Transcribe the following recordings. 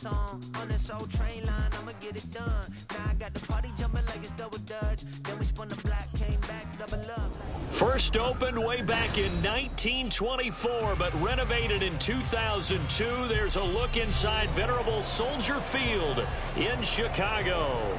On this old train line, I'ma get it done. Now I got the party jumping like it's double dutch. Then we spun the block, came back, double up. First opened way back in 1924, but renovated in 2002. There's a look inside venerable Soldier Field in Chicago.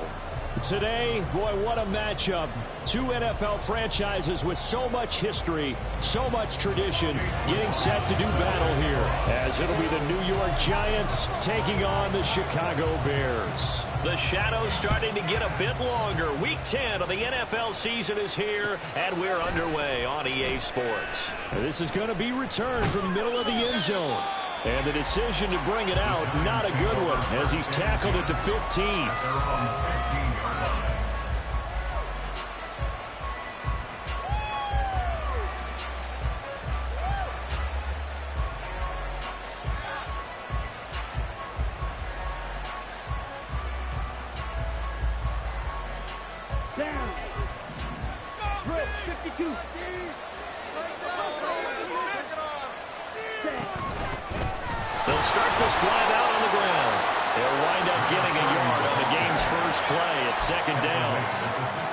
Today, boy, what a matchup. Two NFL franchises with so much history, so much tradition, getting set to do battle here, as it'll be the New York Giants taking on the Chicago Bears. The shadows starting to get a bit longer. Week 10 of the NFL season is here, and we're underway on EA Sports. This is going to be returned from the middle of the end zone. And the decision to bring it out, not a good one, as he's tackled at the 15. They'll start this drive out on the ground. They'll wind up getting a yard on the game's first play at second down.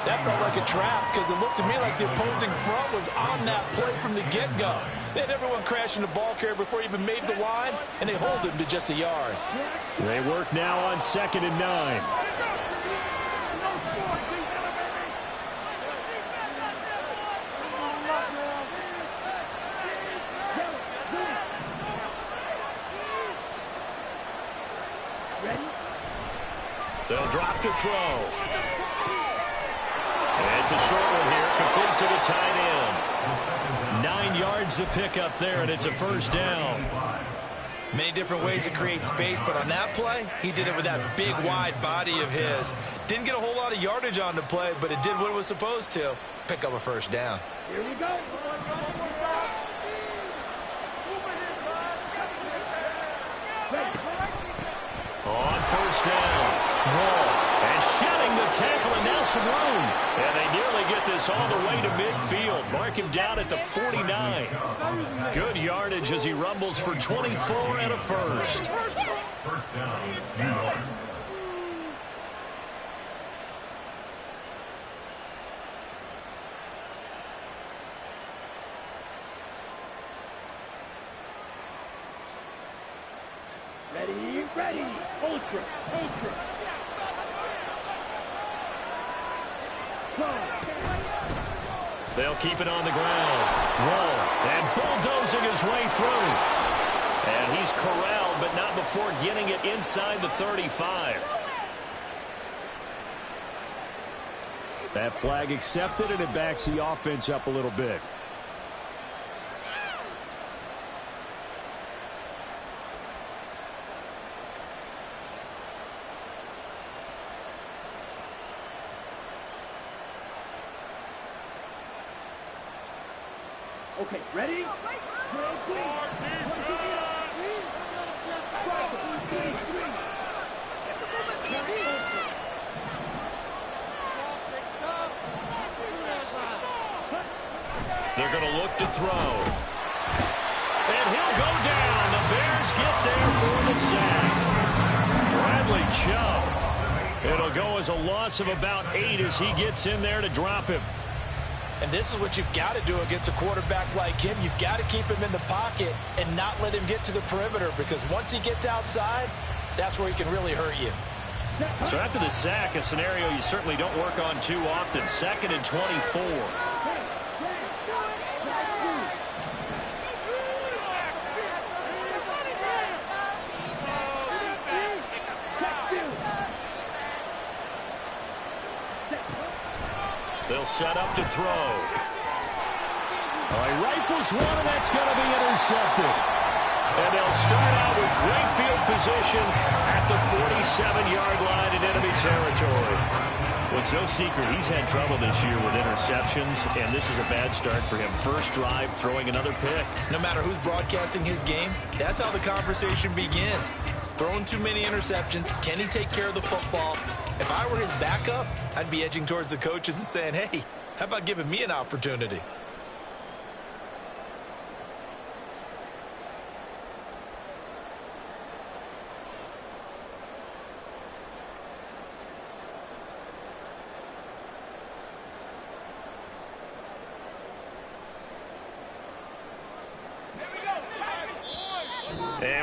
That felt like a trap because it looked to me like the opposing front was on that play from the get-go. They had everyone crashing the ball carrier before he even made the line, and they hold him to just a yard. They work now on 2nd and 9. They'll drop to throw. And it's a short one here, complete to the tight end. 9 yards to pick up there, and it's a first down. Many different ways to create space, but on that play, he did it with that big, wide body of his. Didn't get a whole lot of yardage on the play, but it did what it was supposed to. Pick up a first down. Here we go. On first down. And shedding the tackle, and now some room. And they nearly get this all the way to midfield. Mark him down at the 49. Good yardage as he rumbles for 24 and a first. First down, New York. Ready, ultra. They'll keep it on the ground. Roll. And bulldozing his way through. And he's corralled, but not before getting it inside the 35. That flag accepted, and it backs the offense up a little bit. Okay, ready? They're going to look to throw. And he'll go down. The Bears get there for the sack. Bradley Chubb. It'll go as a loss of about 8 as he gets in there to drop him. And this is what you've got to do against a quarterback like him. You've got to keep him in the pocket and not let him get to the perimeter, because once he gets outside, that's where he can really hurt you. So after the sack, a scenario you certainly don't work on too often. 2nd and 24. They'll set up to throw. He rifles one, and that's going to be intercepted. And they'll start out with great field position at the 47-yard line in enemy territory. Well, it's no secret he's had trouble this year with interceptions, and this is a bad start for him. First drive, throwing another pick. No matter who's broadcasting his game, that's how the conversation begins. Throwing too many interceptions. Can he take care of the football? If I were his backup, I'd be edging towards the coaches and saying, hey, how about giving me an opportunity?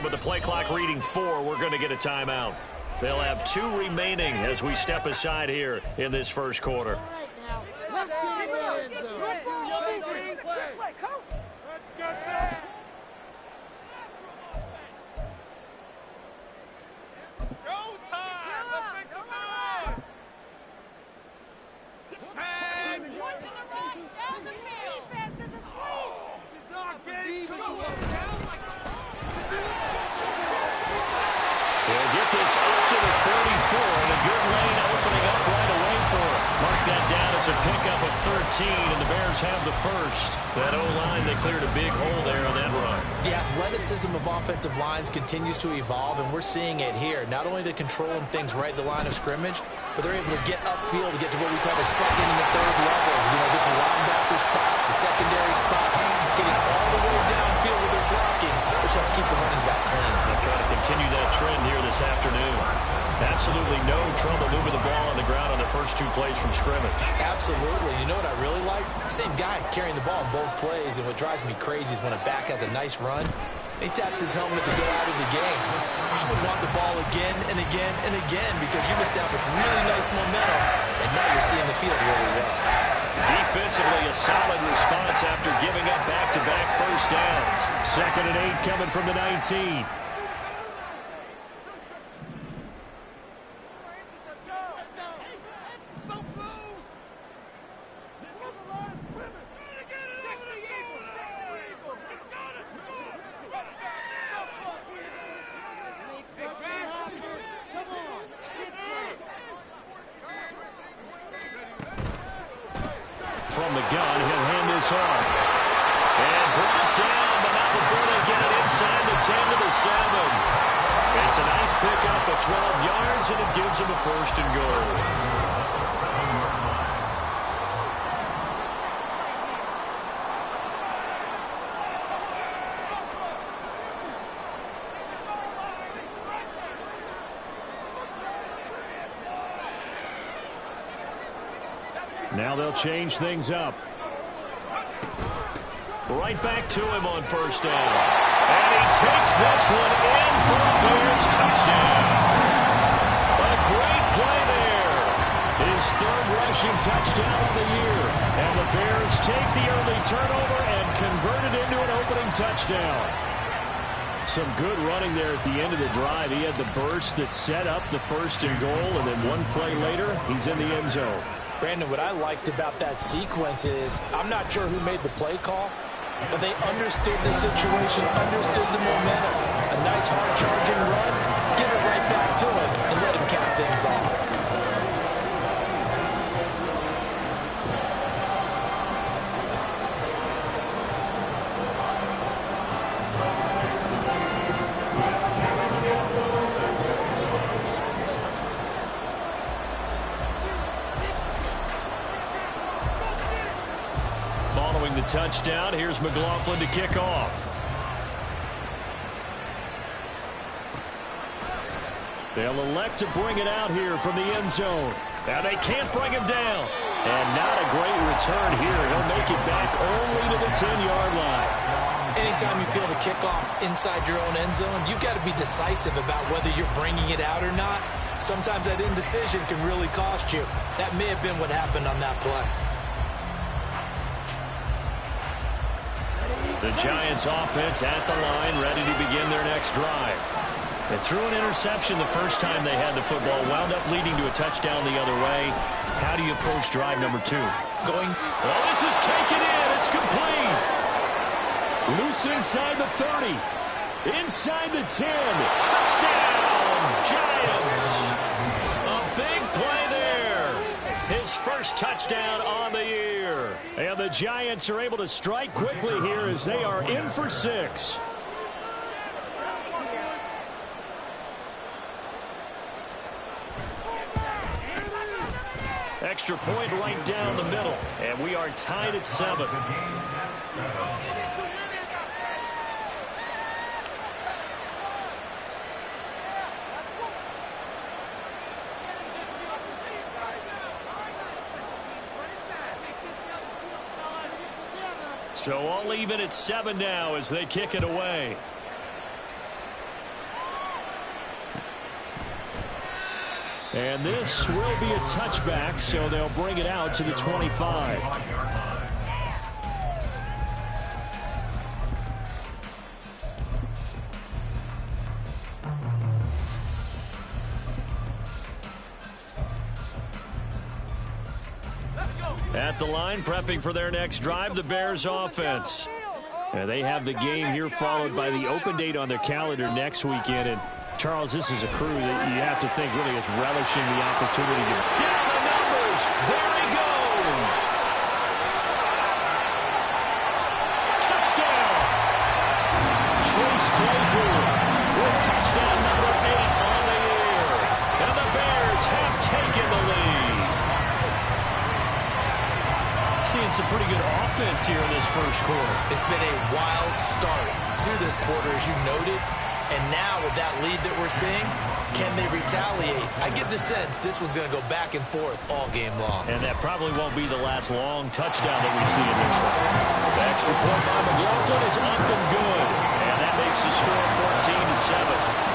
And with the play clock reading 4, we're going to get a timeout. They'll have 2 remaining as we step aside here in this first quarter. Let's get it in, Coach. Let's get it. Showtime. Let's make some noise. Down the field. Defense is asleep. This is our game. They'll get this up to the 34, and a good lane opening up right away for him. Mark that down as a pickup of 13, and the Bears have the first. That O-line, they cleared a big hole there on that run. The athleticism of offensive lines continues to evolve, and we're seeing it here. Not only they're controlling things right at the line of scrimmage, but they're able to get upfield to get to what we call the second and the third levels. You know, get to linebacker spot, the secondary spot, getting all the way downfield with their blocking, which helps keep the running back clean. They'll try to continue that trend here this afternoon. Absolutely no trouble moving the ball on the ground on the first 2 plays from scrimmage. Absolutely. You know what I really like? Same guy carrying the ball in both plays, and what drives me crazy is when a back has a nice run, he taps his helmet to go out of the game. I would want the ball again and again and again because you've established really nice momentum, and now you're seeing the field really well. Defensively, a solid response after giving up back-to-back first downs. 2nd and 8 coming from the 19. From the gun, he'll hand this off. And brought down, but not before they get it inside the 10 to the 7. It's a nice pickup of 12 yards, and it gives them a 1st and goal. Now they'll change things up. Right back to him on 1st down. And he takes this one in for a Bears touchdown. A great play there. His 3rd rushing touchdown of the year. And the Bears take the early turnover and convert it into an opening touchdown. Some good running there at the end of the drive. He had the burst that set up the 1st and goal, and then 1 play later, he's in the end zone. Brandon, what I liked about that sequence is I'm not sure who made the play call, but they understood the situation, understood the momentum. A nice hard-charging run, give it right back to him, and let him cap things off. Following the touchdown, here's McLaughlin to kick off. They'll elect to bring it out here from the end zone. Now they can't bring him down. And not a great return here. He'll make it back only to the 10-yard line. Anytime you feel the kickoff inside your own end zone, you've got to be decisive about whether you're bringing it out or not. Sometimes that indecision can really cost you. That may have been what happened on that play. The Giants offense at the line, ready to begin their next drive. They threw an interception the first time they had the football, wound up leading to a touchdown the other way. How do you approach drive number 2? Oh, this is taken in. It's complete. Loose inside the 30. Inside the 10. Touchdown, Giants. A big play there. His first touchdown on the year. And the Giants are able to strike quickly here as they are in for 6. Extra point right down the middle. And we are tied at 7. So all even at 7 now as they kick it away. And this will be a touchback, so they'll bring it out to the 25. At the line, prepping for their next drive, the Bears offense. And they have the game here followed by the open date on their calendar next weekend. And Charles, this is a crew that you have to think really is relishing the opportunity to down the numbers. There he goes. Touchdown. Trace Claypool with touchdown number 8 on the year. And the Bears have taken the lead. Seeing some pretty good offense here in this first quarter. It's been a wild start to this quarter, as you noted. And now with that lead that we're seeing, can they retaliate? I get the sense this one's going to go back and forth all game long. And that probably won't be the last long touchdown that we see in this one. The extra point by McLaughlin is up and good. And that makes the score 14-7.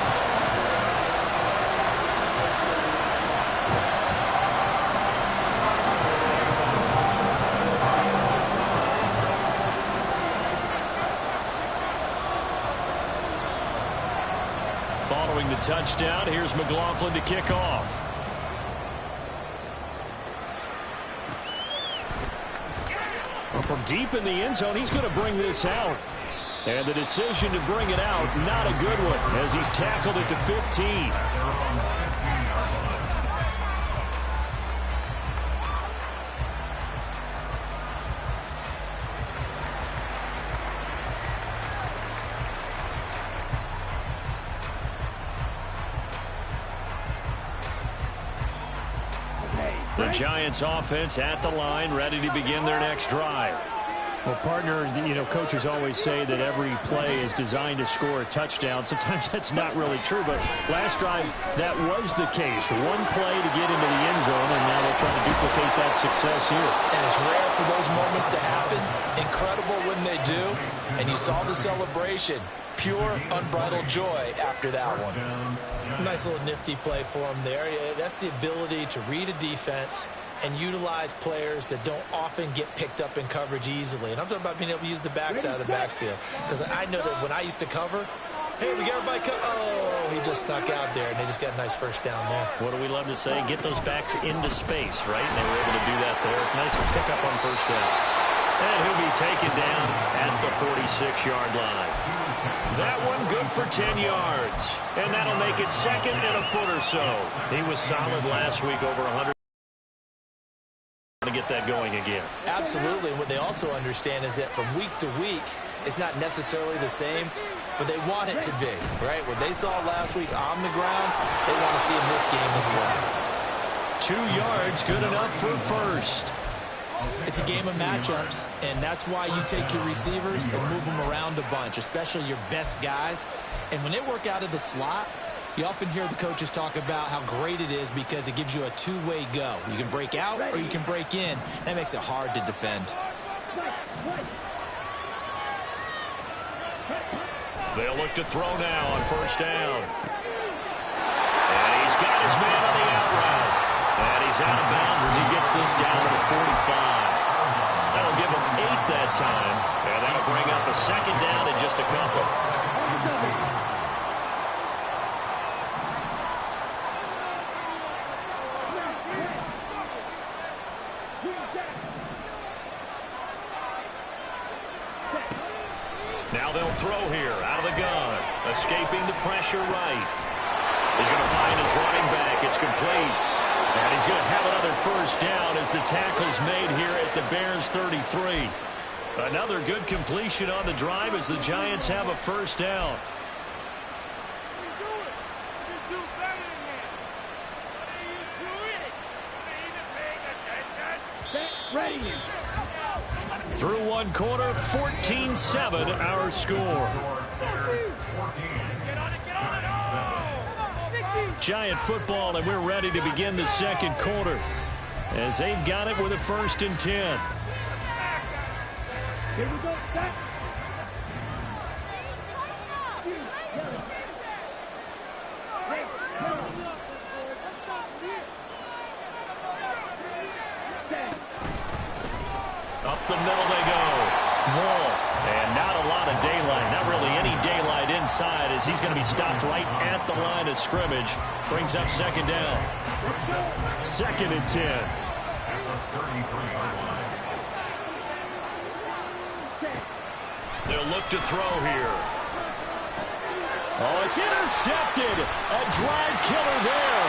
Following the touchdown, here's McLaughlin to kick off. Well, from deep in the end zone, he's going to bring this out. And the decision to bring it out, not a good one, as he's tackled at the 15. The Giants offense at the line, ready to begin their next drive. Well, partner, coaches always say that every play is designed to score a touchdown. Sometimes that's not really true, but last drive, that was the case. One play to get into the end zone, and now they'll try to duplicate that success here. And it's rare for those moments to happen. Incredible when they do. And you saw the celebration. Pure, unbridled joy after that one. Nice little nifty play for him there. That's the ability to read a defense and utilize players that don't often get picked up in coverage easily. And I'm talking about being able to use the backside of the backfield. Because I know that when I used to cover, hey, we got everybody oh, he just snuck out there, and they just got a nice first down there. What do we love to say? Get those backs into space, right? And they were able to do that there. Nice pickup on first down. And he'll be taken down at the 46-yard line. That one good for 10 yards. And that'll make it second and a foot or so. He was solid last week, over 100. To get that going again. Absolutely. What they also understand is that from week to week, it's not necessarily the same, but they want it to be, right? What they saw last week on the ground, they want to see in this game as well. 2 yards, good enough for first. It's a game of matchups, and that's why you take your receivers and move them around a bunch, especially your best guys. And when they work out of the slot, you often hear the coaches talk about how great it is because it gives you a two-way go. You can break out or you can break in. That makes it hard to defend. They'll look to throw now on first down. And he's got his man on the out route. And he's out of bounds as he gets this down to the 45. That'll give him 8 that time. And that'll bring up a second down in just a couple. Now they'll throw here out of the gun. Escaping the pressure right. He's going to find his running back. It's complete. And he's going to have another first down as the tackle's made here at the Bears 33. Another good completion on the drive as the Giants have a first down. Ready. Through one quarter, 14-7 our score. Giant football, and we're ready to begin the second quarter as they've got it with a 1st and 10. Here we go. Set. the middle they go. Wall. And not a lot of daylight. Not really any daylight inside as he's going to be stopped right at the line of scrimmage. Brings up second down. 2nd and 10. They'll look to throw here. Oh, it's intercepted. A drive killer there.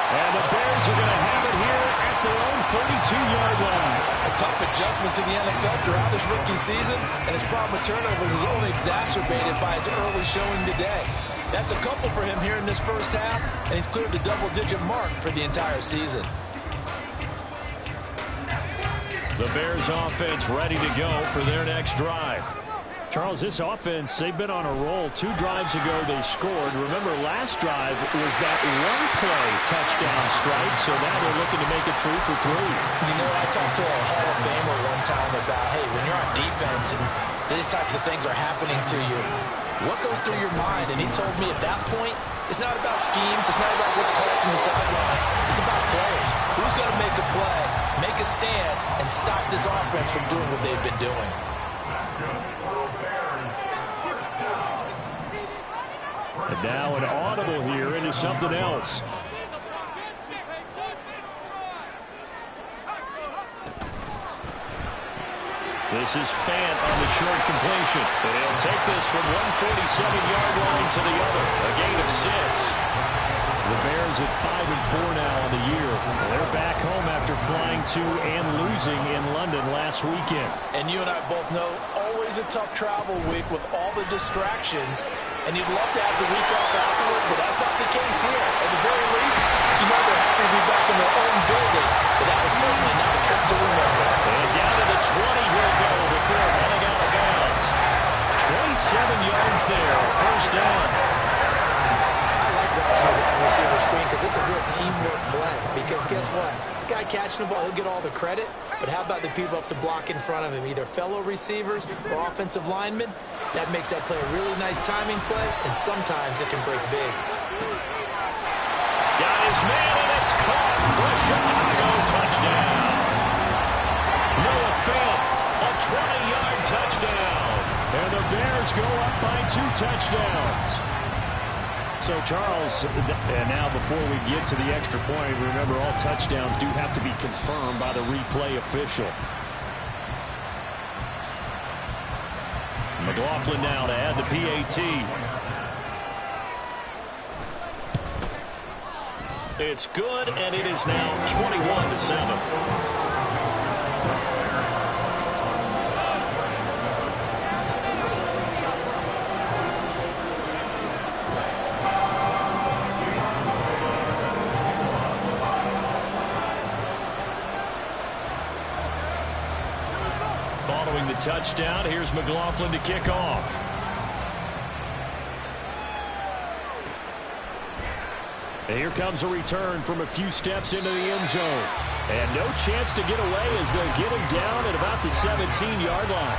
And the Bears are going to have it here at their own 32-yard line. A tough adjustment to the NFL throughout this rookie season, and his problem with turnovers is only exacerbated by his early showing today. That's a couple for him here in this first half, and he's cleared the double-digit mark for the entire season. The Bears offense ready to go for their next drive. Charles, this offense, they've been on a roll. 2 drives ago, they scored. Remember, last drive was that one-play touchdown strike, so now they're looking to make it 3 for 3. You know, I talked to a Hall of Famer one time about, hey, when you're on defense and these types of things are happening to you, what goes through your mind? And he told me at that point, it's not about schemes. It's not about what's called from the sideline. It's about players. Who's going to make a play, make a stand, and stop this offense from doing what they've been doing? And now an audible here into something else. This is Fant on the short completion. And he'll take this from 147-yard line to the other. A gain of 6. The Bears at 5-4 now on the year. They're back home after flying to and losing in London last weekend. And you and I both know, always a tough travel week with all the distractions. And you'd love to have the week off afterward, but that's not the case here. At the very least, you know they're happy to be back in their own building. But that was certainly not a trip to remember. And down to the 20 here go before heading out of bounds. 27 yards there, first down. Watching the wide receiver screen because it's a real teamwork play. Because guess what? The guy catching the ball, he'll get all the credit. But how about the people up to block in front of him, either fellow receivers or offensive linemen? That makes that play a really nice timing play, and sometimes it can break big. Got his man, and it's caught for Chicago touchdown. Noah Fant, a 20-yard touchdown. And the Bears go up by 2 touchdowns. So, Charles, and now before we get to the extra point, remember all touchdowns do have to be confirmed by the replay official. McLaughlin now to add the PAT. It's good, and it is now 21-7. Following the touchdown, here's McLaughlin to kick off. And here comes a return from a few steps into the end zone. And no chance to get away as they'll get him down at about the 17-yard line.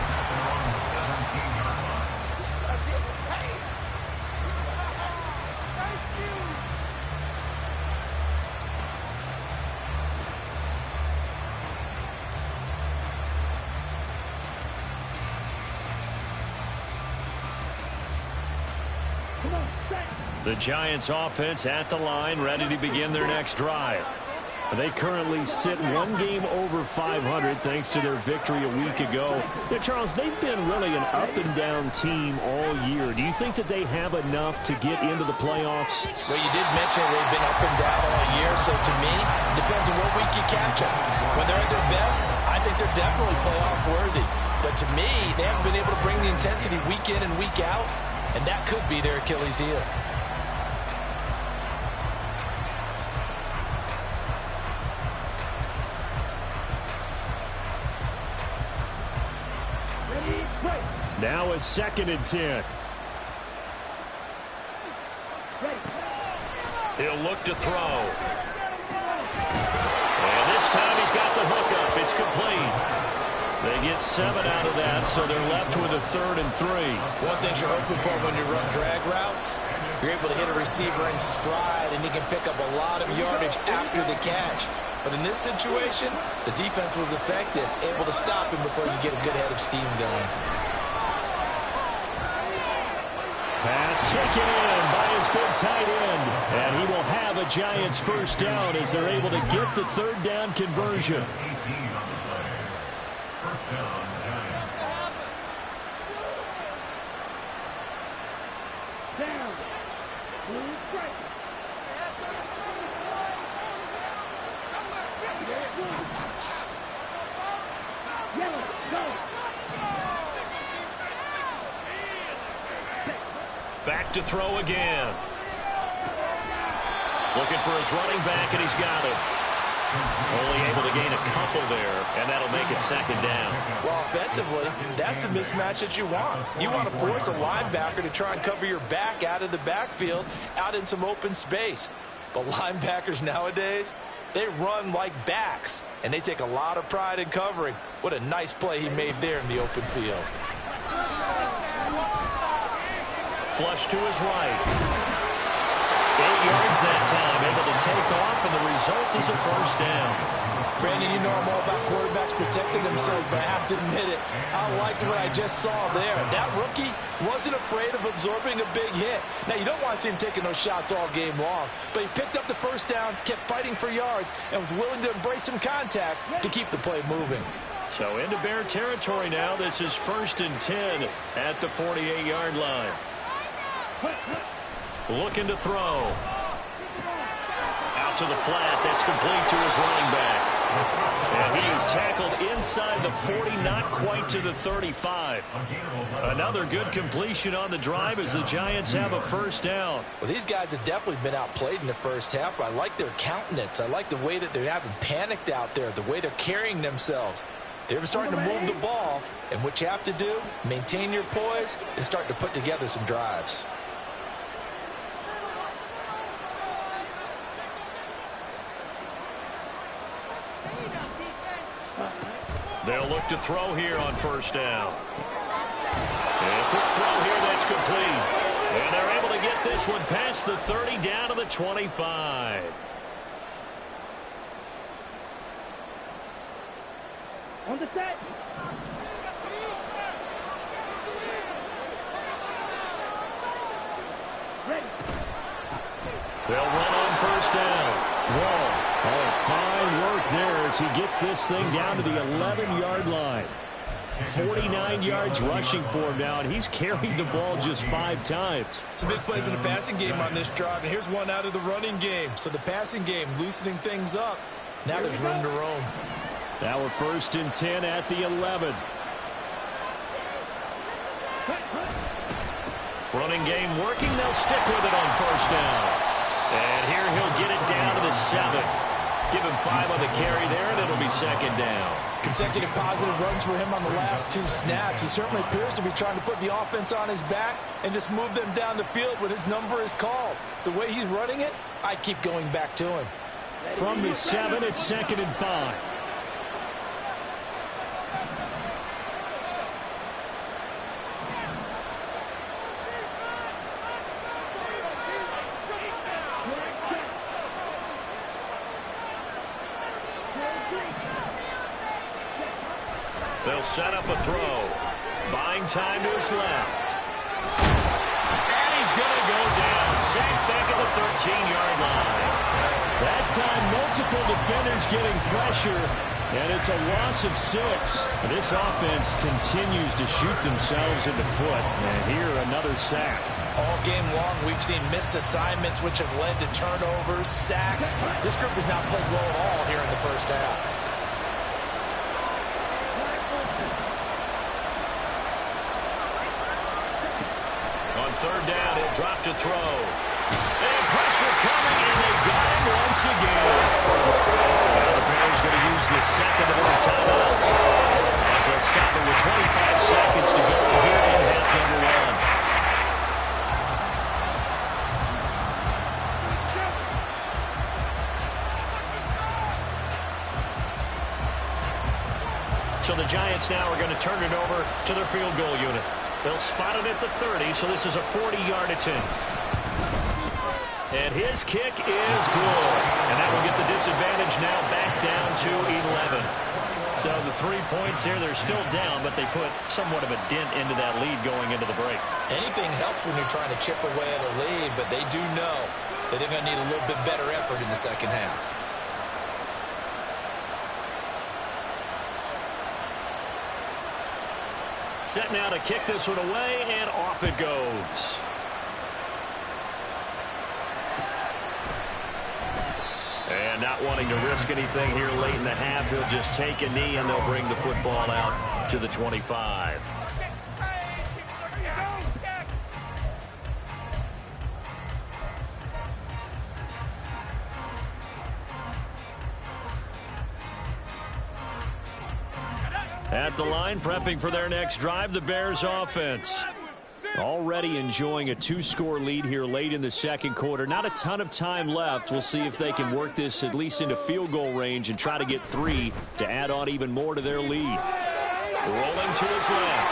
The Giants offense at the line, ready to begin their next drive. They currently sit 1 game over 500 thanks to their victory a week ago. Now, Charles, they've been really an up-and-down team all year. Do you think that they have enough to get into the playoffs? Well, you did mention they've been up and down all year, so to me, it depends on what week you catch them. When they're at their best, I think they're definitely playoff worthy. But to me, they haven't been able to bring the intensity week in and week out, and that could be their Achilles heel. Now a 2nd and 10. He'll look to throw. And this time he's got the hook up. It's complete. They get 7 out of that, so they're left with a 3rd and 3. One thing you're hoping for when you run drag routes, You're able to hit a receiver in stride, and he can pick up a lot of yardage after the catch. But in this situation, the defense was effective, able to stop him before you get a good head of steam going. Pass taken in by his big tight end. And he will have a Giants first down as they're able to get the third down conversion. 18 on the play. First down, Giants. Down. Blue strike. Yellow, go. Back to throw again. Looking for his running back, and he's got it. Only able to gain a couple there, and that'll make it second down. Well, offensively, that's the mismatch that you want. You want to force a linebacker to try and cover your back out of the backfield, out in some open space. But linebackers nowadays, they run like backs, and they take a lot of pride in covering. What a nice play he made there in the open field. Flush to his right. 8 yards that time, able to take off, and the result is a first down. Brandon, you know I'm all about quarterbacks protecting themselves, but I have to admit it. I liked what I just saw there. That rookie wasn't afraid of absorbing a big hit. Now, you don't want to see him taking those shots all game long, but he picked up the first down, kept fighting for yards, and was willing to embrace some contact to keep the play moving. So into Bear territory now. This is 1st and 10 at the 48-yard line. Looking to throw. Out to the flat. That's complete to his running back. And he is tackled inside the 40, not quite to the 35. Another good completion on the drive as the Giants have a first down. Well, these guys have definitely been outplayed in the first half. I like their countenance. I like the way that they haven't panicked out there, the way they're carrying themselves. They're starting to move the ball, and what you have to do, maintain your poise and start to put together some drives. They'll look to throw here on first down. And a quick throw here that's complete. And they're able to get this one past the 30 down to the 25. On the set. Ready. They'll run on first down. Whoa. Oh, fine work there as he gets this thing down to the 11-yard line. 49 yards rushing for him now, and he's carried the ball just 5 times. Some big plays in the passing game on this drive, and here's one out of the running game. So the passing game loosening things up. Now there's room to roam. Now we're 1st and 10 at the 11. Running game working. They'll stick with it on first down. And here he'll get it down to the 7. Give him 5 on the carry there, and it'll be second down. Consecutive positive runs for him on the last 2 snaps. He certainly appears to be trying to put the offense on his back and just move them down the field when his number is called. The way he's running it, I keep going back to him. From the 7, it's 2nd and 5. They'll set up a throw. Buying time to his left. And he's going to go down. Sacked back at the 13-yard line. That time, multiple defenders getting pressure, and it's a loss of 6. This offense continues to shoot themselves in the foot. And here, another sack. All game long, we've seen missed assignments, which have led to turnovers, sacks. This group has not played well at all here in the first half. Third down, he'll drop to throw. And pressure coming, and they got him once again. Now the Bears going to use the second of their timeouts as they'll stop it with 25 seconds to go here in half number 1. So the Giants now are going to turn it over to their field goal unit. They'll spot it at the 30, so this is a 40-yard attempt. And his kick is good. And that will get the disadvantage now back down to 11. So the 3 points here, they're still down, but they put somewhat of a dent into that lead going into the break. Anything helps when you're trying to chip away at a lead, but they do know that they're going to need a little bit better effort in the second half. Set now to kick this one away, and off it goes. And not wanting to risk anything here late in the half, he'll just take a knee, and they'll bring the football out to the 25. At the line, prepping for their next drive, the Bears offense. Already enjoying a 2-score lead here late in the second quarter. Not a ton of time left. We'll see if they can work this at least into field goal range and try to get 3 to add on even more to their lead. Rolling to his left.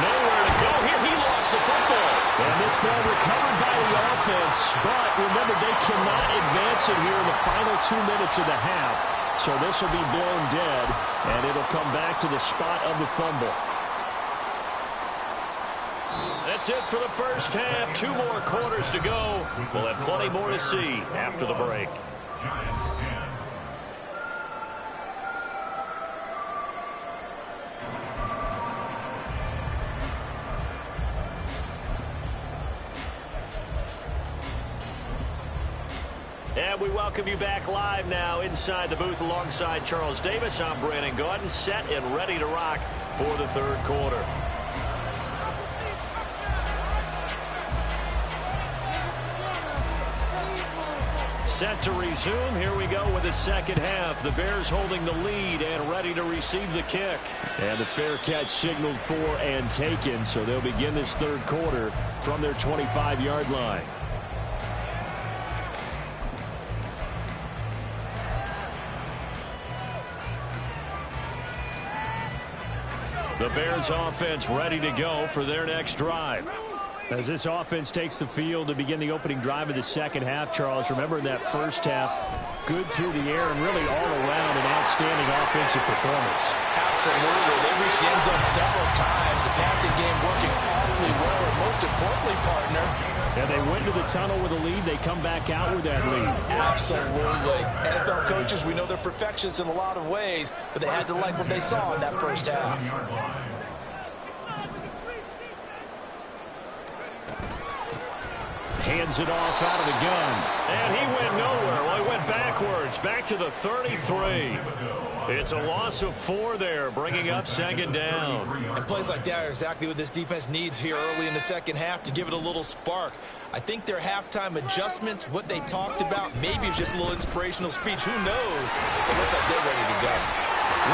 Nowhere to go here. He lost the football. And this ball recovered by the offense. But remember, they cannot advance it here in the final 2 minutes of the half. So this will be blown dead, and it'll come back to the spot of the fumble. That's it for the first half. 2 more quarters to go. We'll have plenty more to see after the break. Giants 10. And we welcome you back live now inside the booth alongside Charles Davis. I'm Brandon Gaudin, set and ready to rock for the third quarter. Set to resume. Here we go with the second half. The Bears holding the lead and ready to receive the kick. And the fair catch signaled for and taken, so they'll begin this third quarter from their 25-yard line. The Bears offense ready to go for their next drive. As this offense takes the field to begin the opening drive of the second half, Charles, remember in that first half, good through the air and really all around an outstanding offensive performance. Absolutely. They reached the end zone several times. The passing game working awfully well, and most importantly, partner. And they went into the tunnel with a lead. They come back out with that lead. Absolutely. NFL coaches, we know they're perfectionists in a lot of ways, but they had to like what they saw in that first half. Hands it off out of the gun. And he went nowhere. Well, he went backwards, back to the 33. It's a loss of 4 there, bringing up second down. And plays like that are exactly what this defense needs here early in the second half to give it a little spark. I think their halftime adjustment, what they talked about, maybe it's just a little inspirational speech. Who knows? It looks like they're ready to go.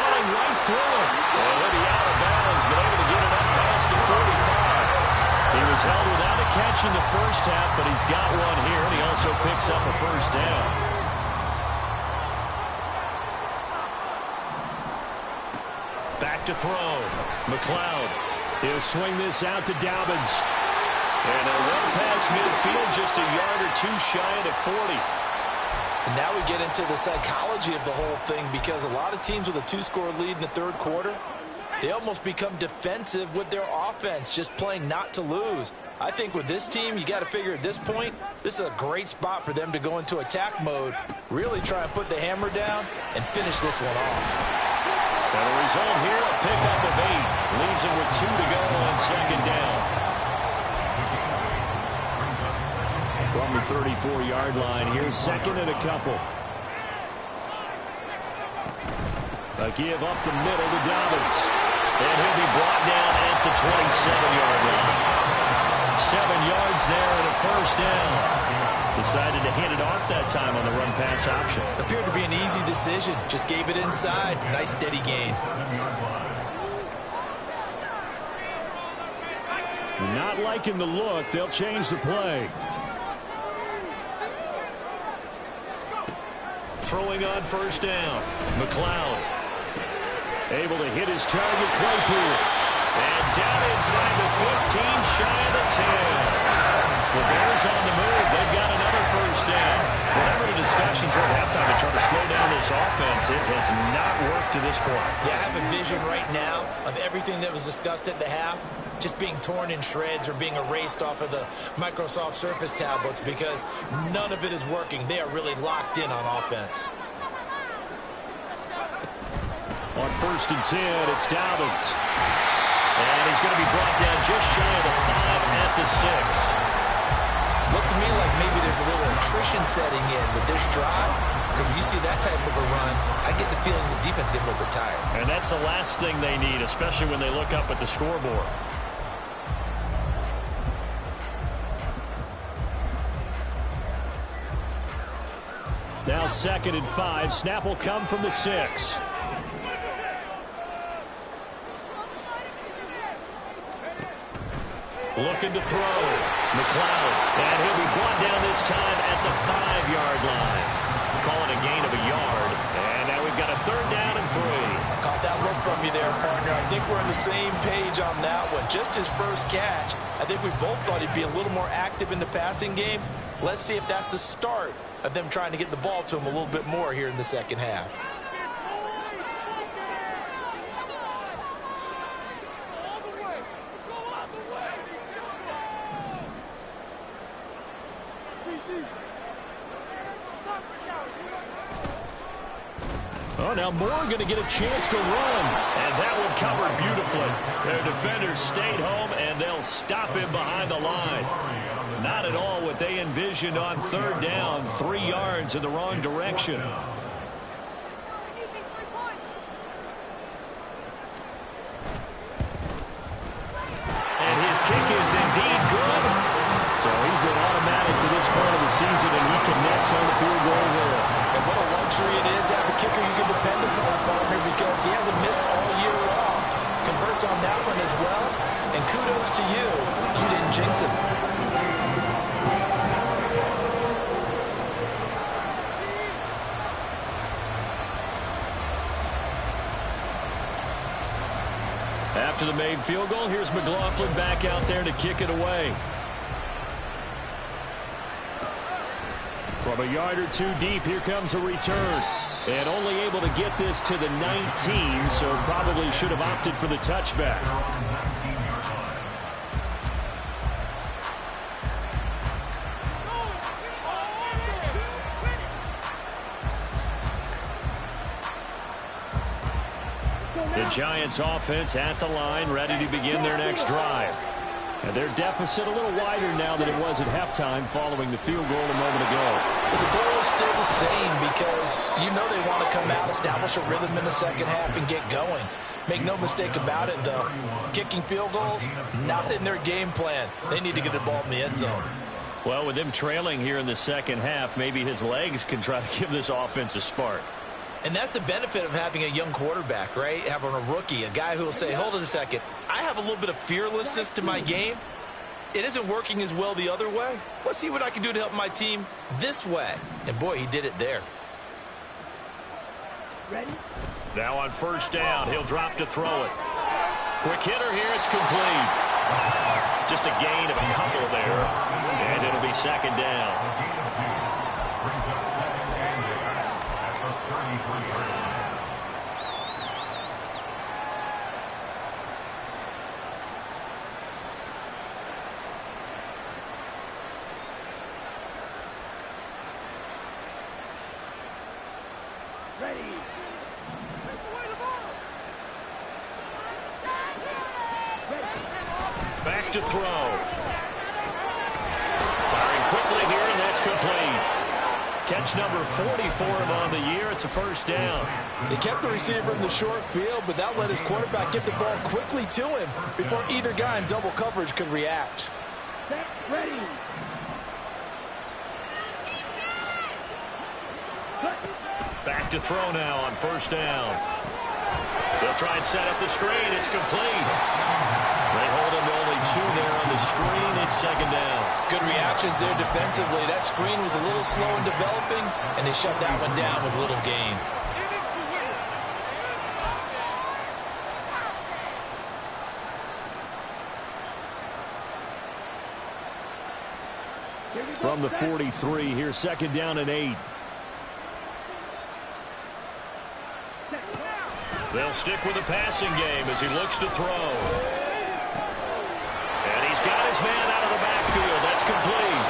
Running right through him. And he'll be out of bounds, but able to get it up past the 45. He was held without a catch in the first half, but he's got one here, and he also picks up a first down. Back to throw. McLeod. He'll swing this out to Dobbins. And a run past midfield, just a yard or 2 shy of the 40. And now we get into the psychology of the whole thing, because a lot of teams with a 2-score lead in the third quarter, they almost become defensive with their offense, just playing not to lose. I think with this team, you got to figure at this point, this is a great spot for them to go into attack mode, really try and put the hammer down and finish this one off. And the result here, a pickup of 8. Leaves it with 2 to go on second down. From the 34-yard line, here's second and a couple. A give up the middle to Dobbins. And he'll be brought down at the 27-yard line. 7 yards there and a first down. Decided to hand it off that time on the run-pass option. Appeared to be an easy decision. Just gave it inside. Nice steady gain. Not liking the look. They'll change the play. Throwing on first down. McLeod. Able to hit his target, Claypool. And down inside the 15, shy of the 10. The Bears on the move. They've got another first down. Whatever the discussions were at halftime to try to slow down this offense, it has not worked to this point. Yeah, I have a vision right now of everything that was discussed at the half just being torn in shreds or being erased off of the Microsoft Surface tablets because none of it is working. They are really locked in on offense. On 1st and 10, it's Dobbins. And he's going to be brought down just shy of the 5 at the 6. Looks to me like maybe there's a little attrition setting in with this drive. Because when you see that type of a run, I get the feeling the defense gets a little bit tired. And that's the last thing they need, especially when they look up at the scoreboard. Now 2nd and 5. Snap will come from the 6. Looking to throw. McLeod. And he'll be brought down this time at the 5-yard line. Call it a gain of a yard. And now we've got a 3rd down and 3. Caught that look from you there, partner. I think we're on the same page on that one. Just his first catch. I think we both thought he'd be a little more active in the passing game. Let's see if that's the start of them trying to get the ball to him a little bit more here in the second half. Oh, now Moore going to get a chance to run. And that one covered beautifully. Their defenders stayed home, and they'll stop him behind the line. Not at all what they envisioned on 3rd down. 3 yards in the wrong direction. And his kick is indeed good. So he's been automatic to this point of the season, and he connects on the field goal there. And what a luxury it is to have a kicker you can depend upon, partner, because he hasn't missed all year long. Converts on that one as well. And kudos to you. You didn't jinx him. After the made field goal, here's McLaughlin back out there to kick it away. From a yard or two deep, here comes a return. And only able to get this to the 19, so probably should have opted for the touchback. The Giants offense at the line, ready to begin their next drive. And their deficit a little wider now than it was at halftime following the field goal a moment ago. The goal is still the same because you know they want to come out, establish a rhythm in the second half, and get going. Make no mistake about it, though. Kicking field goals, not in their game plan. They need to get the ball in the end zone. Well, with them trailing here in the second half, maybe his legs can try to give this offense a spark. And that's the benefit of having a young quarterback, right? Having a rookie, a guy who will say, hold it a second, I have a little bit of fearlessness to my game. It isn't working as well the other way. Let's see what I can do to help my team this way. And boy, he did it there. Ready? Now on 1st down, he'll drop to throw it. Quick hitter here, it's complete. Just a gain of a couple there. And it'll be 2nd down. Ready. Back to throw. Firing quickly here, and that's complete. Catch number 40 for him on the year. It's a 1st down. He kept the receiver in the short field, but that let his quarterback get the ball quickly to him before either guy in double coverage could react. Set. Ready. Back to throw now on 1st down. They'll try and set up the screen. It's complete. They hold him to only 2 there on the screen. It's 2nd down. Good reactions there defensively. That screen was a little slow in developing, and they shut that one down with little gain. from the 43. Here's 2nd down and 8. They'll stick with the passing game as he looks to throw. And he's got his man out of the backfield. That's complete.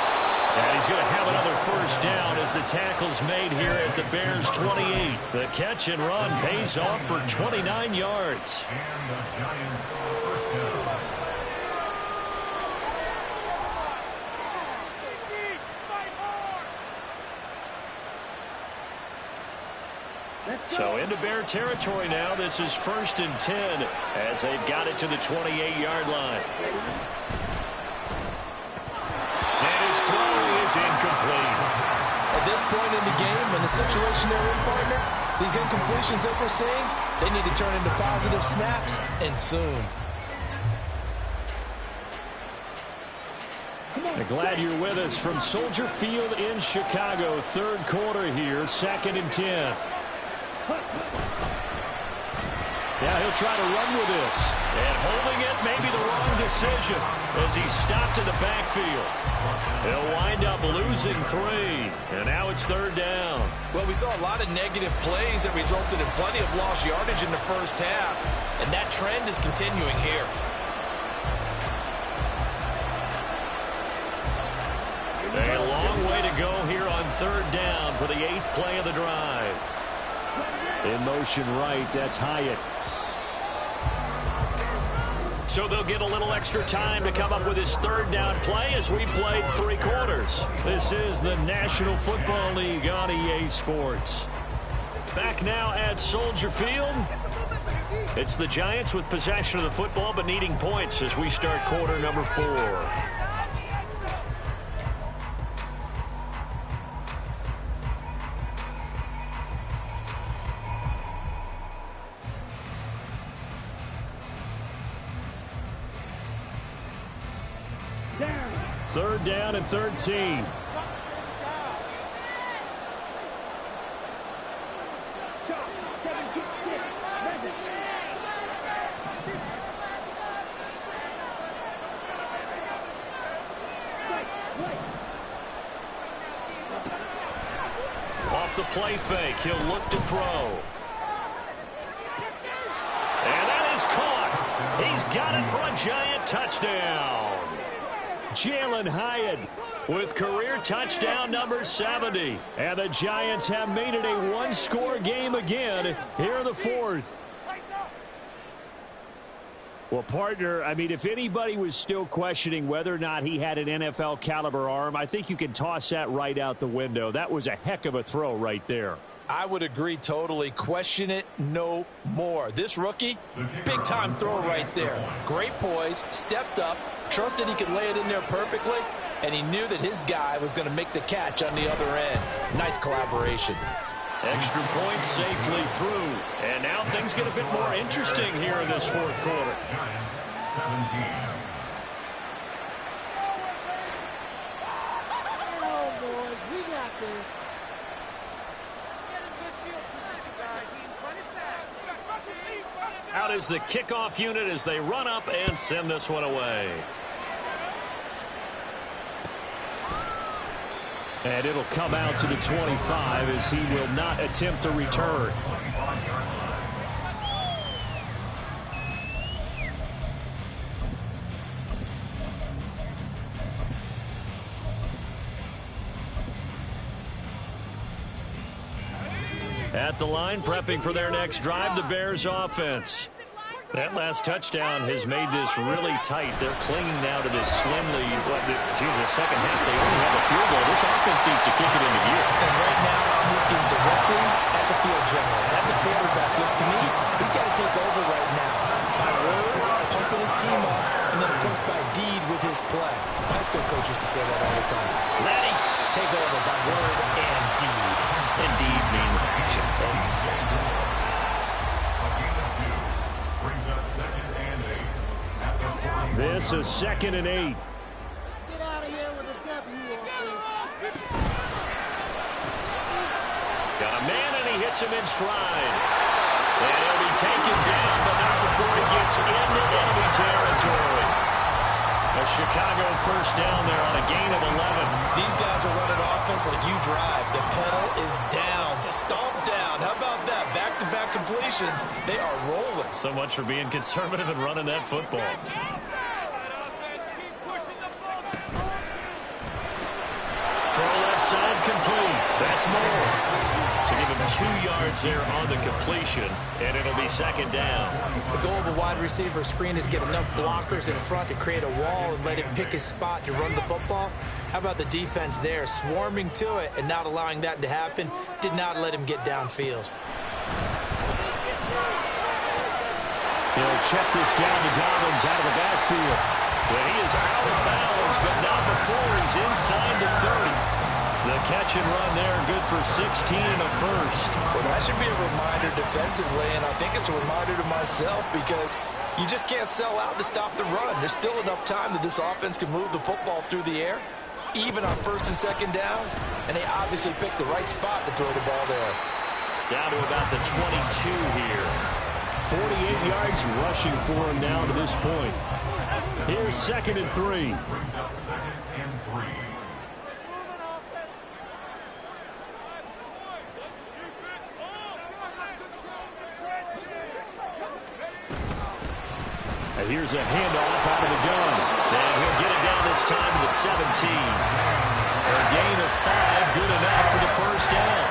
And he's going to have another 1st down as the tackle's made here at the Bears' 28. The catch and run pays off for 29 yards. And the Giants' 1st down. So into Bear territory now. This is 1st and 10 as they've got it to the 28-yard line. And his throw is incomplete. At this point in the game, in the situation they're in, partner, these incompletions that we're seeing, they need to turn into positive snaps, and soon. I'm glad you're with us from Soldier Field in Chicago. 3rd quarter here, 2nd and 10. Yeah, he'll try to run with this. And holding it may be the wrong decision as he's stopped in the backfield. He'll wind up losing 3. And now it's 3rd down. Well, we saw a lot of negative plays that resulted in plenty of lost yardage in the 1st half. And that trend is continuing here. A long way to go here on 3rd down for the 8th play of the drive. In motion right, that's Hyatt. So they'll get a little extra time to come up with his 3rd down play as we played 3 quarters. This is the National Football League on EA Sports. Back now at Soldier Field. It's the Giants with possession of the football but needing points as we start quarter number 4. Third down and 13. Off the play fake, he'll look to throw. And that is caught. He's got it for a Giant touchdown. Jalen Hyatt with career touchdown number 70. And the Giants have made it a one-score game again here in the 4th. Well, partner, I mean, if anybody was still questioning whether or not he had an NFL caliber arm, I think you can toss that right out the window. That was a heck of a throw right there. I would agree totally. Question it no more. This rookie, big-time throw right there. Great poise, stepped up, trusted he could lay it in there perfectly, and he knew that his guy was going to make the catch on the other end. Nice collaboration. Extra point safely through. And now things get a bit more interesting here in this 4th quarter. Giants 17. Oh, boys, we got this. Out is the kickoff unit as they run up and send this one away. And it'll come out to the 25 as he will not attempt to return. At the line, prepping for their next drive, the Bears offense. That last touchdown has made this really tight. They're clinging now to this slim lead. Jesus, second half, they only have a field goal. This offense needs to kick it into gear. And right now, I'm looking directly at the field general, at the quarterback. Which to me, he's got to take over right now. By word, pumping his team up, and then, of course, by deed with his play. High school coach used to say that all the time. Laddie, take over by word and deed. And deed means action. Exactly. This is 2nd and 8. Let's get out of here with a W, offense. Got a man, and he hits him in stride. And he'll be taken down, but not before he gets into enemy territory. A Chicago first down there on a gain of 11. These guys are running offense like you drive. The pedal is down, stomped down. How about that? Back-to-back completions. They are rolling. So much for being conservative and running that football. Throw left side complete. That's more. So give him 2 yards there on the completion, and it'll be second down. The goal of a wide receiver screen is get enough blockers in front to create a wall and let him pick his spot to run the football. How about the defense there, swarming to it and not allowing that to happen? Did not let him get downfield. He'll check this down to Dobbins out of the backfield. Well, he is out of bounds, but not before he's inside the 30. The catch and run there, good for 16 and a first. Well, that should be a reminder defensively, and I think it's a reminder to myself because you just can't sell out to stop the run. There's still enough time that this offense can move the football through the air, even on first and second downs, and they obviously picked the right spot to throw the ball there. Down to about the 22 here. 48 yards rushing for him now to this point. Here's 2nd and 3. Brings up 2nd and 3. And here's a handoff out of the gun. And he'll get it down this time to the 17. A gain of 5, good enough for the first down.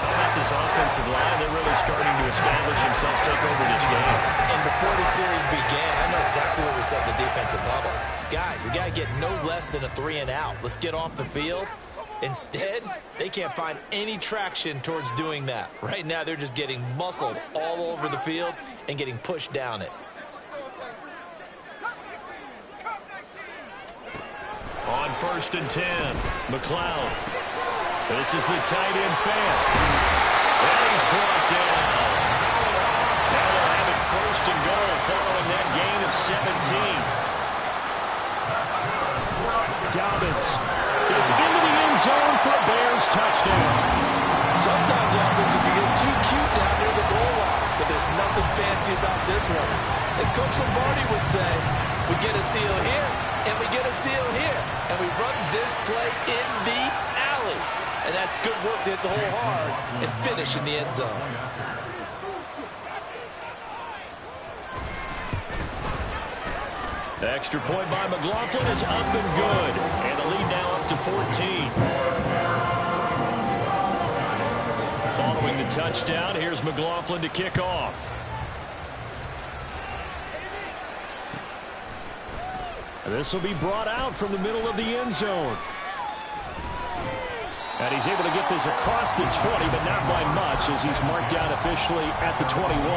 How about this offensive line? They're really starting to establish themselves, take over this game. And before the series began, I know exactly what we said in the defensive bubble. Guys, we got to get no less than a 3 and out. Let's get off the field. Instead, they can't find any traction towards doing that. Right now, they're just getting muscled all over the field and getting pushed down it. On 1st and 10, McLeod. This is the tight end fan. And he's brought down. Now they'll have it 1st and goal following that gain of 17. Dobbins is into the end zone for a Bears touchdown. Sometimes offense can get too cute down near the goal line, but there's nothing fancy about this one. As Coach Lombardi would say, we get a seal here, and we get a seal here, and we run this play in the alley. And that's good work to hit the hole hard and finish in the end zone. Extra point by McLaughlin is up and good. And the lead now up to 14. Following the touchdown, here's McLaughlin to kick off. And this will be brought out from the middle of the end zone. And he's able to get this across the 20, but not by much as he's marked down officially at the 21.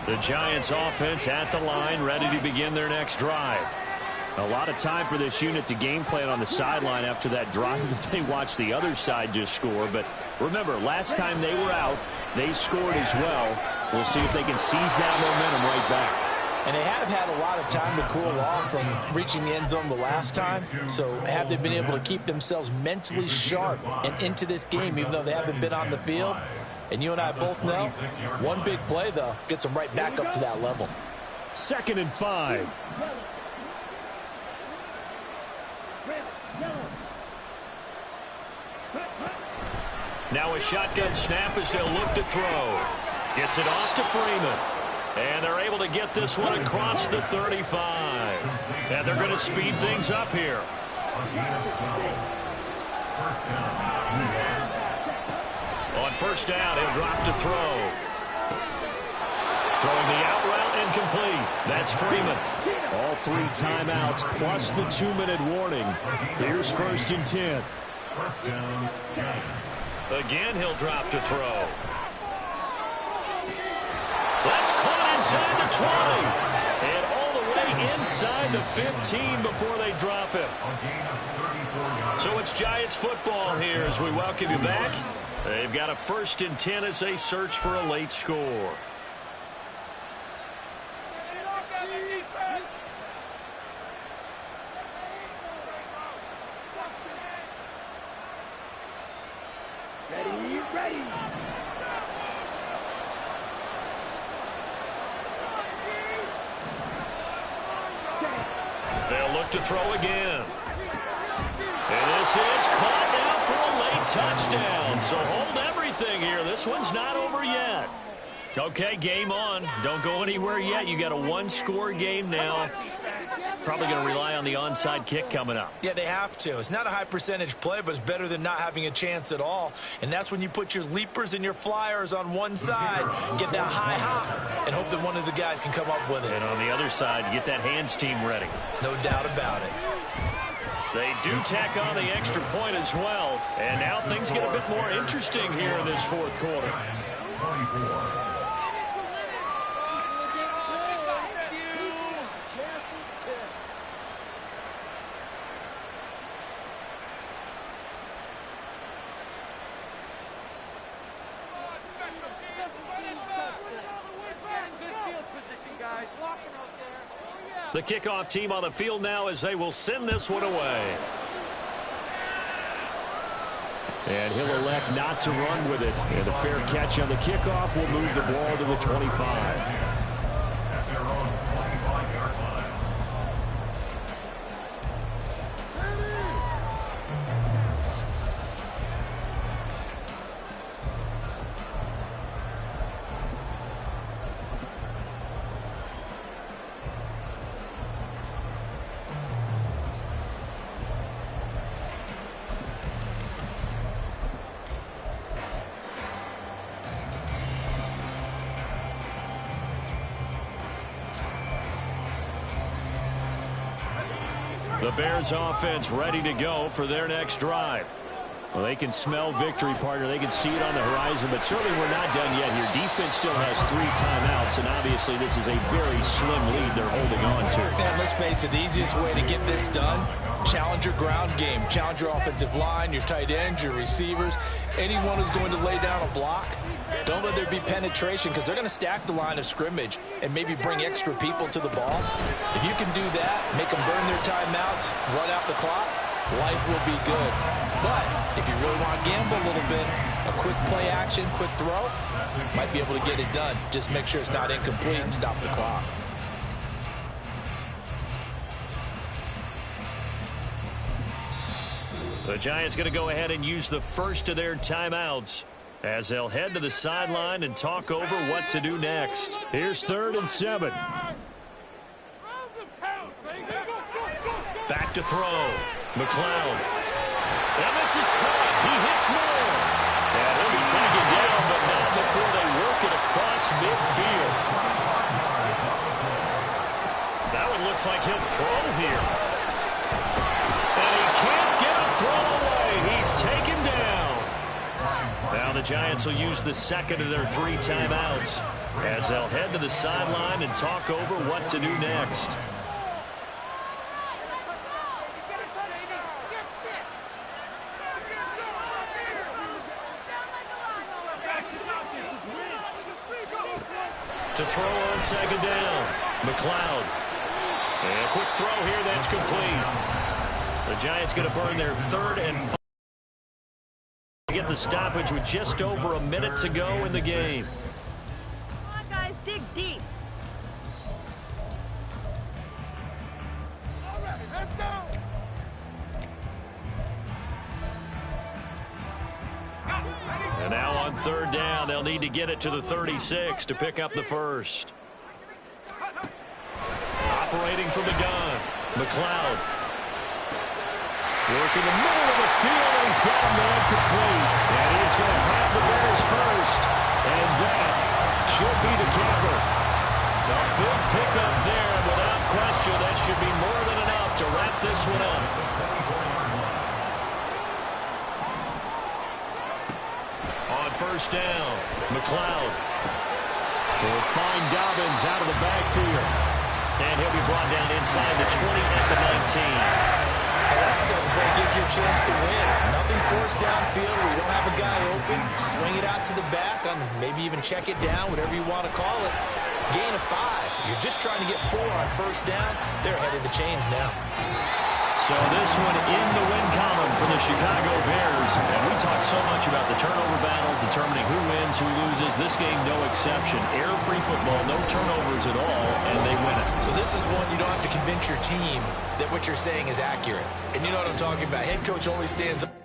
The Giants offense at the line, ready to begin their next drive. A lot of time for this unit to game plan on the sideline after that drive that they watched the other side just score. But remember, last time they were out, they scored as well. We'll see if they can seize that momentum right back. And they have had a lot of time to cool off from reaching the end zone the last time. So have they been able to keep themselves mentally sharp and into this game, even though they haven't been on the field? And you and I both know, one big play, though, gets them right back up to that level. 2nd and 5. Now a shotgun snap as they'll look to throw. Gets it off to Freeman. And they're able to get this one across the 35. And they're going to speed things up here. On 1st down, he'll drop to throw. Throwing the out route incomplete. That's Freeman. All 3 timeouts plus the 2-minute warning. Here's 1st and 10. Again, he'll drop to throw. That's caught inside the 20. And all the way inside the 15 before they drop him. So it's Giants football here as we welcome you back. They've got a 1st and 10 as they search for a late score. Ready. to throw again. And this is caught now for a late touchdown. So hold everything here. This one's not over yet. Okay, game on. Don't go anywhere yet. You got a one-score game now. Probably going to rely on the onside kick coming up. Yeah, they have to. It's not a high percentage play, but it's better than not having a chance at all. And that's when you put your leapers and your flyers on one side, get that high hop, and hope that one of the guys can come up with it. And on the other side, get that hands team ready. No doubt about it. They do tack on the extra point as well. And now things get a bit more interesting here in this fourth quarter. The kickoff team on the field now as they will send this one away. And he'll elect not to run with it. And a fair catch on the kickoff will move the ball to the 25. The Bears offense ready to go for their next drive. Well, they can smell victory, partner. They can see it on the horizon, but certainly we're not done yet here. Defense still has 3 timeouts, and obviously this is a very slim lead they're holding on to. Man, let's face it, the easiest way to get this done, challenge your ground game. Challenge your offensive line, your tight ends, your receivers, anyone who's going to lay down a block. Don't let there be penetration because they're going to stack the line of scrimmage and maybe bring extra people to the ball. If you can do that, make them burn their timeouts, run out the clock, life will be good. But if you really want to gamble a little bit, a quick play action, quick throw, might be able to get it done. Just make sure it's not incomplete and stop the clock. The Giants going to go ahead and use the first of their timeouts as they'll head to the sideline and talk over what to do next. Here's 3rd and 7. Back to throw. McLeod. And this is caught. He hits more. And he'll be taken down, but not before they work it across midfield. That one looks like he'll throw here. And he can't get a throw away. He's taken down. Now the Giants will use the second of their 3 timeouts as they'll head to the sideline and talk over what to do next. To throw on 2nd down. McLeod. And a quick throw here that's complete. The Giants going to burn their 3rd and 5. Get the stoppage with just over a minute to go in the game. Come on, guys, dig deep. All right, let's go. And now on 3rd down, they'll need to get it to the 36 to pick up the first. Operating from the gun, McLeod. Working the middle of the field, and he's got a man complete. And he's going to have the Bears first. And that should be the capper. A big pickup there, and without question, that should be more than enough to wrap this one up. On 1st down, McLeod will find Dobbins out of the backfield. And he'll be brought down inside the 20 at the 19. That's the type of play that gives you a chance to win. Nothing forced downfield where you don't have a guy open. Swing it out to the back, on maybe even check it down, whatever you want to call it. Gain of 5. You're just trying to get 4 on 1st down. They're ahead of the chains now. So this one in the win column for the Chicago Bears. And we talk so much about the turnover battle, determining who wins, who loses. This game, no exception. Error-free football, no turnovers at all, and they win it. So this this is one you don't have to convince your team that what you're saying is accurate. And you know what I'm talking about. Head coach always stands up.